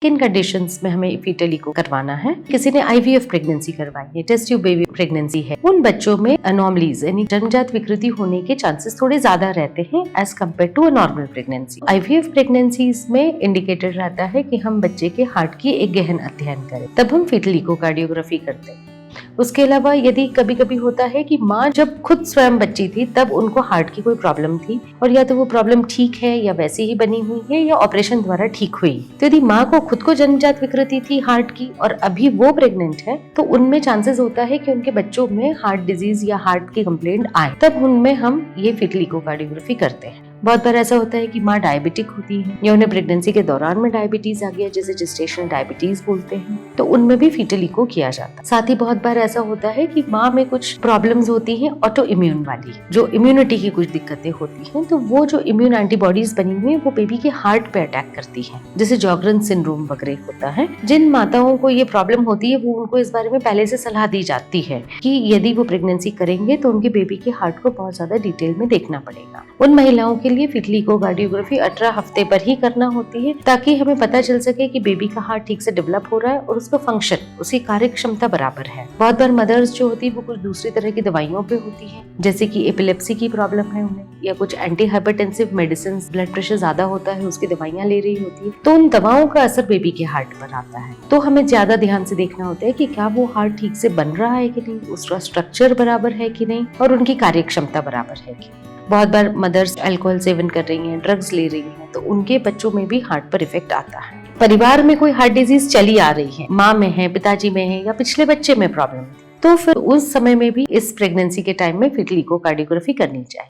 किन कंडीशंस में हमें फीटल इको करवाना है। किसी ने आईवीएफ प्रेगनेंसी करवाई है, टेस्ट ट्यूब बेबी प्रेगनेंसी है, उन बच्चों में अनोमलीज यानी जन्मजात विकृति होने के चांसेस थोड़े ज्यादा रहते हैं as compare to a normal pregnancy. IVF pregnancies में इंडिकेटेड रहता है कि हम बच्चे के हार्ट की एक गहन अध्ययन करें, तब हम फीटल इकोकार्डियोग्राफी करते हैं। उसके अलावा यदि कभी कभी होता है कि माँ जब खुद स्वयं बच्ची थी तब उनको हार्ट की कोई प्रॉब्लम थी और या तो वो प्रॉब्लम ठीक है या वैसी ही बनी हुई है या ऑपरेशन द्वारा ठीक हुई, तो यदि माँ को खुद को जन्मजात विकृति थी हार्ट की और अभी वो प्रेग्नेंट है तो उनमें चांसेस होता है कि उनके बच्चों में हार्ट डिजीज या हार्ट की कंप्लेंट आए, तब उनमें हम ये फीटल इकोकार्डियोग्राफी करते हैं। बहुत बार ऐसा होता है कि माँ डायबिटिक होती है या उन्हें प्रेगनेंसी के दौरान में डायबिटीज आ गया, जैसे जेस्टेशनल डायबिटीज बोलते हैं, तो उनमें भी फीटल इको किया जाता है। साथ ही बहुत बार ऐसा होता है कि माँ में कुछ प्रॉब्लम्स होती हैं ऑटो इम्यून वाली, जो इम्यूनिटी की कुछ दिक्कतें होती हैं, तो वो जो इम्यून एंटीबॉडीज बनी हुई है वो बेबी के हार्ट पे अटैक करती है, जैसे जॉगरन सिंड्रोम वगैरह होता है। जिन माताओं को ये प्रॉब्लम होती है वो उनको इस बारे में पहले से सलाह दी जाती है कि यदि वो प्रेगनेंसी करेंगे तो उनके बेबी के हार्ट को बहुत ज्यादा डिटेल में देखना पड़ेगा। उन महिलाओं के लिए फीटल इकोकार्डियोग्राफी 18 हफ्ते पर ही करना होती है, ताकि हमें पता चल सके कि बेबी का हार्ट ठीक से डेवलप हो रहा है और उसका फंक्शन, उसकी कार्य क्षमता बराबर है। बहुत बार मदर्स जो होती है वो कुछ दूसरी तरह की दवाइयों पे होती है, जैसे कि एपिलेप्सी की प्रॉब्लम है उन्हें, या कुछ anti hypertensive medicine, blood pressure ज्यादा होता है उसकी दवाइयां ले रही होती है, तो उन दवाओं का असर बेबी के हार्ट पर आता है। तो हमें ज्यादा ध्यान से देखना होता है कि क्या वो हार्ट ठीक से बन रहा है कि नहीं, उसका स्ट्रक्चर बराबर है कि नहीं और उनकी कार्य क्षमता बराबर है कि। बहुत बार मदर्स अल्कोहल सेवन कर रही हैं, ड्रग्स ले रही हैं, तो उनके बच्चों में भी हार्ट पर इफेक्ट आता है। परिवार में कोई हार्ट डिजीज चली आ रही है, माँ में है, पिताजी में है या पिछले बच्चे में प्रॉब्लम है, तो फिर उस समय में भी इस प्रेगनेंसी के टाइम में फीटल इकोकार्डियोग्राफी करनी चाहिए।